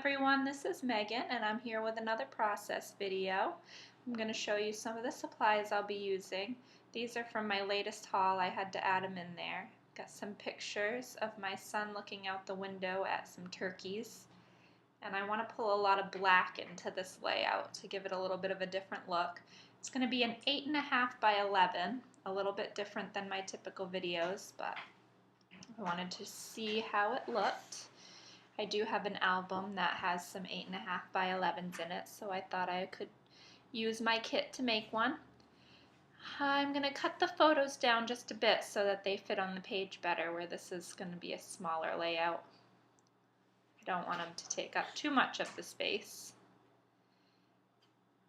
everyone, this is Megan and I'm here with another process video. I'm going to show you some of the supplies I'll be using. These are from my latest haul. I had to add them in there. Got some pictures of my son looking out the window at some turkeys. And I want to pull a lot of black into this layout to give it a little bit of a different look. It's going to be an 8.5 by 11, a little bit different than my typical videos, but I wanted to see how it looked. I do have an album that has some 8.5 by 11s in it, so I thought I could use my kit to make one. I'm going to cut the photos down just a bit so that they fit on the page better, where this is going to be a smaller layout. I don't want them to take up too much of the space.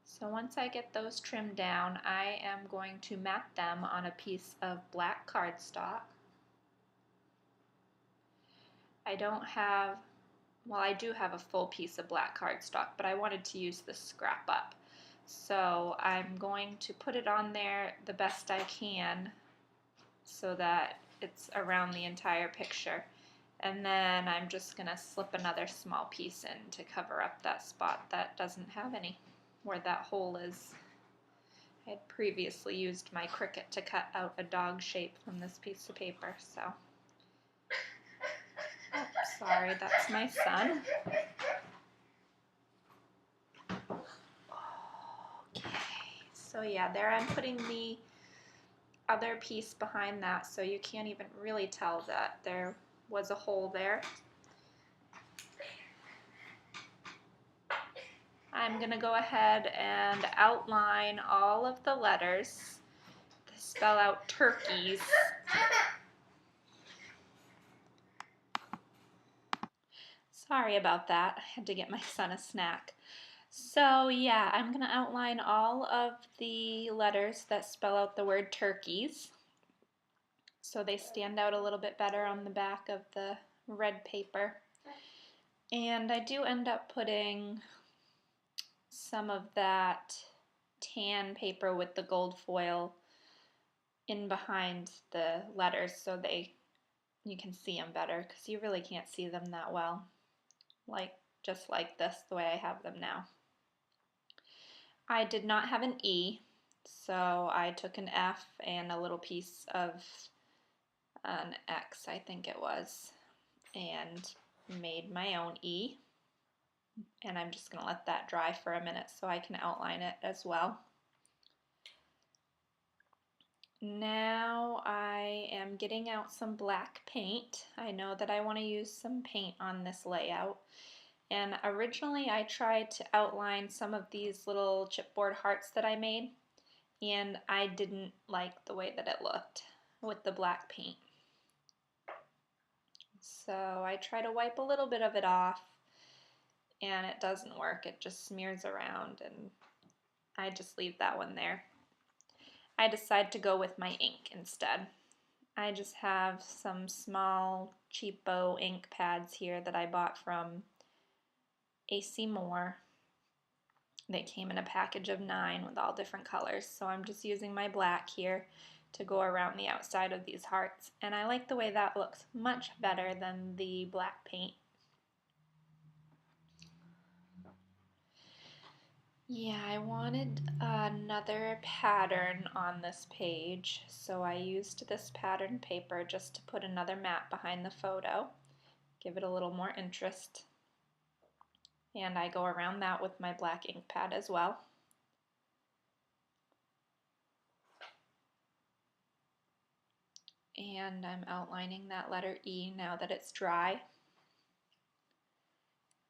So once I get those trimmed down, I am going to mat them on a piece of black cardstock. I do have a full piece of black cardstock, but I wanted to use the scrap up. So I'm going to put it on there the best I can so that it's around the entire picture. And then I'm just going to slip another small piece in to cover up that spot that doesn't have any, where that hole is. I had previously used my Cricut to cut out a dog shape from this piece of paper, so. Oh, sorry, that's my son. Okay, so yeah, there I'm putting the other piece behind that, so you can't even really tell that there was a hole there. I'm going to go ahead and outline all of the letters to spell out turkeys. Sorry about that, I had to get my son a snack. So yeah, I'm going to outline all of the letters that spell out the word turkeys, so they stand out a little bit better on the back of the red paper. And I do end up putting some of that tan paper with the gold foil in behind the letters so you can see them better, because you really can't see them that well, just like this, the way I have them now. I did not have an E, so I took an F and a little piece of an X, I think it was, and made my own E. And I'm just going to let that dry for a minute so I can outline it as well. Now I am getting out some black paint. I know that I want to use some paint on this layout. And originally I tried to outline some of these little chipboard hearts that I made, and I didn't like the way that it looked with the black paint. So I try to wipe a little bit of it off, and it doesn't work. It just smears around, and I just leave that one there. I decide to go with my ink instead. I just have some small cheapo ink pads here that I bought from AC Moore. They came in a package of 9 with all different colors, so I'm just using my black here to go around the outside of these hearts, and I like the way that looks much better than the black paint. Yeah, I wanted another pattern on this page, so I used this pattern paper just to put another mat behind the photo, give it a little more interest. And I go around that with my black ink pad as well. And I'm outlining that letter E now that it's dry.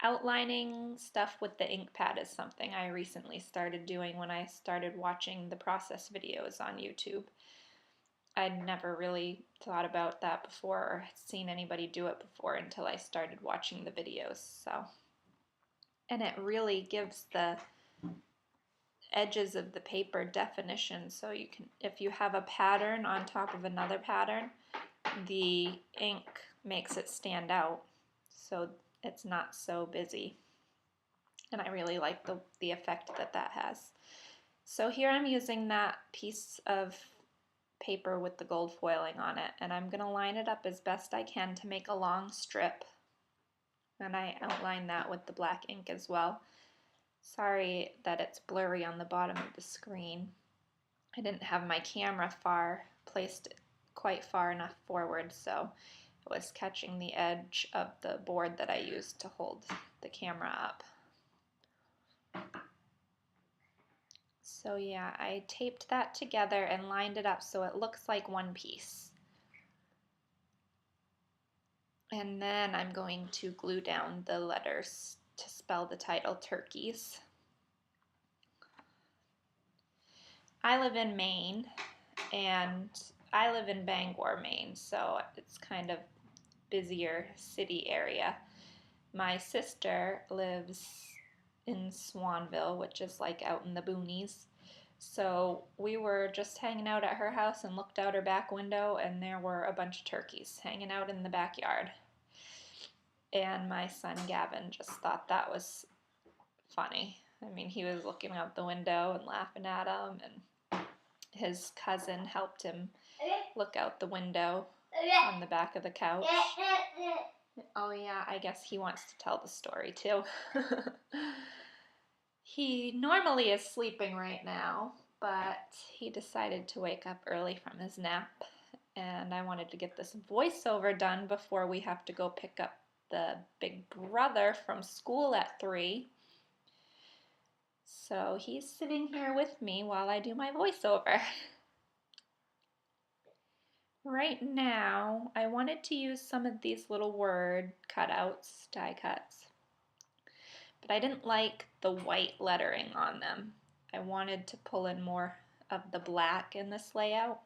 Outlining stuff with the ink pad is something I recently started doing when I started watching the process videos on YouTube. I'd never really thought about that before or seen anybody do it before until I started watching the videos. And it really gives the edges of the paper definition, so you can, if you have a pattern on top of another pattern, the ink makes it stand out, so it's not so busy. And I really like the effect that has. So here I'm using that piece of paper with the gold foiling on it, and I'm going to line it up as best I can to make a long strip. and I outlined that with the black ink as well. Sorry that it's blurry on the bottom of the screen. I didn't have my camera placed quite far enough forward, so it was catching the edge of the board that I used to hold the camera up. So yeah, I taped that together and lined it up so it looks like one piece. And then I'm going to glue down the letters to spell the title Turkeys. I live in Maine, and I live in Bangor, Maine, so it's kind of busier city area. My sister lives in Swanville, which is like out in the boonies. So we were just hanging out at her house and looked out her back window, and there were a bunch of turkeys hanging out in the backyard. And my son Gavin just thought that was funny. I mean, he was looking out the window and laughing at them, and his cousin helped him look out the window on the back of the couch. Oh yeah, I guess he wants to tell the story too. He normally is sleeping right now, but he decided to wake up early from his nap, and I wanted to get this voiceover done before we have to go pick up the big brother from school at 3. So he's sitting here with me while I do my voiceover. Right now, I wanted to use some of these little word cutouts, die cuts, but I didn't like the white lettering on them. I wanted to pull in more of the black in this layout,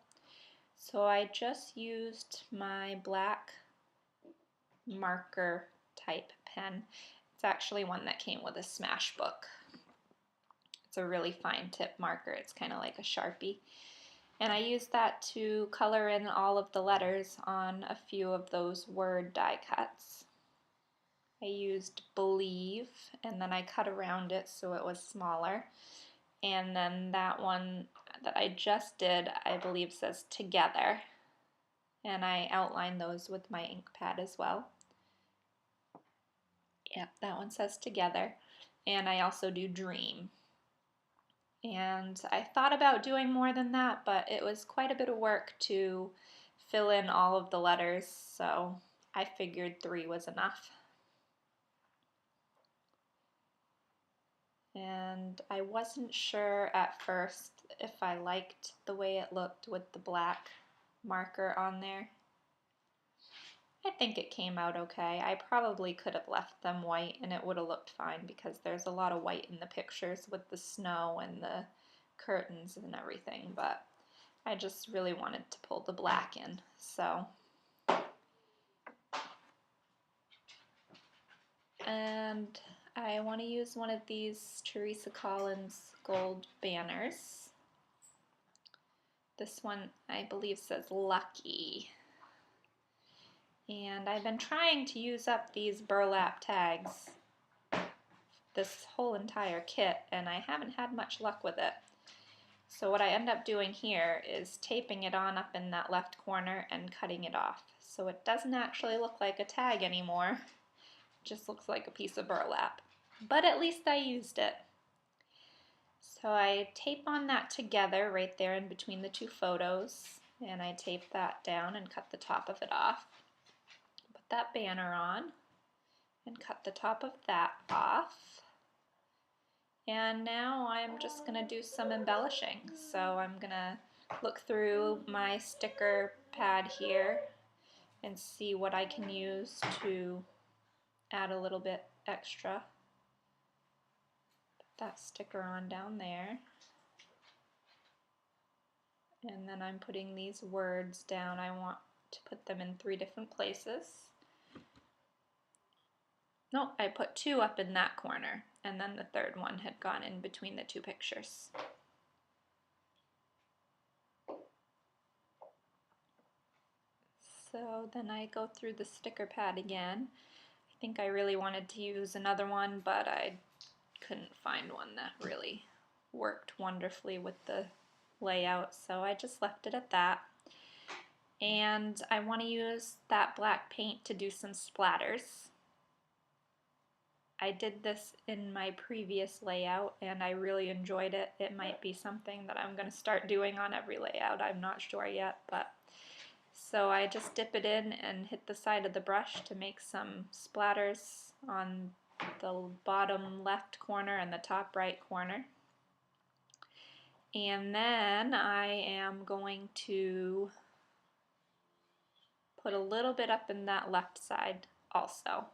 so I just used my black marker type pen. It's actually one that came with a Smashbook. It's a really fine tip marker. It's kind of like a Sharpie. And I used that to color in all of the letters on a few of those word die cuts. I used believe, and then I cut around it so it was smaller. And then that one that I just did, I believe says together. And I outlined those with my ink pad as well. Yep, that one says together. And I also do dream. And I thought about doing more than that, but it was quite a bit of work to fill in all of the letters, so I figured 3 was enough. And I wasn't sure at first if I liked the way it looked with the black marker on there. I think it came out okay. I probably could have left them white and it would have looked fine because there's a lot of white in the pictures with the snow and the curtains and everything, but I just really wanted to pull the black in, so. And I want to use one of these Teresa Collins gold banners. This one I believe says Lucky. And I've been trying to use up these burlap tags this whole entire kit, and I haven't had much luck with it. So what I end up doing here is taping it on up in that left corner and cutting it off. So it doesn't actually look like a tag anymore. It just looks like a piece of burlap. But at least I used it. So I tape on that together right there in between the 2 photos, and I tape that down and cut the top of it off. Put that banner on and cut the top of that off. And now I'm just going to do some embellishing. So I'm going to look through my sticker pad here and see what I can use to add a little bit extra. Put that sticker on down there. And then I'm putting these words down. I want to put them in 3 different places. No, I put 2 up in that corner, and then the 3rd one had gone in between the 2 pictures. So then I go through the sticker pad again. I think I really wanted to use another one, but I couldn't find one that really worked wonderfully with the layout, so I just left it at that. And I want to use that black paint to do some splatters. I did this in my previous layout and I really enjoyed it. It might be something that I'm going to start doing on every layout. I'm not sure yet, but so I just dip it in and hit the side of the brush to make some splatters on the bottom left corner and the top right corner. And then I am going to put a little bit up in that left side also.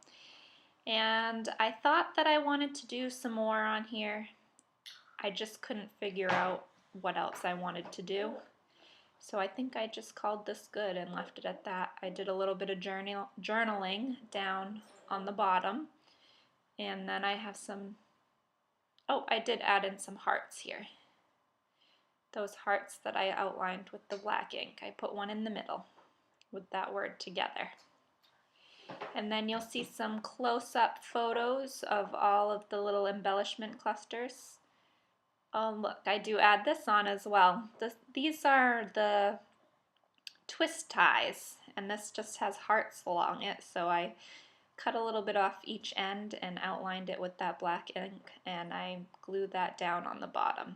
And I thought that I wanted to do some more on here. I just couldn't figure out what else I wanted to do. So I think I just called this good and left it at that. I did a little bit of journaling down on the bottom. And then I have some, oh, I did add in some hearts here. Those hearts that I outlined with the black ink. I put one in the middle with that word together. And then you'll see some close-up photos of all of the little embellishment clusters. Oh look, I do add this on as well. These are the twist ties, and this just has hearts along it, so I cut a little bit off each end and outlined it with that black ink, and I glued that down on the bottom.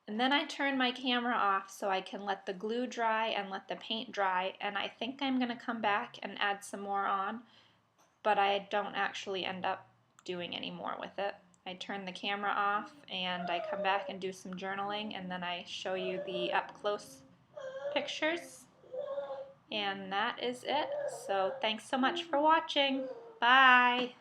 And then I turn my camera off so I can let the glue dry and let the paint dry, and I think I'm going to come back and add some more on, but I don't actually end up doing any more with it. I turn the camera off and I come back and do some journaling, and then I show you the up-close pictures. And that is it. So thanks so much for watching. Bye.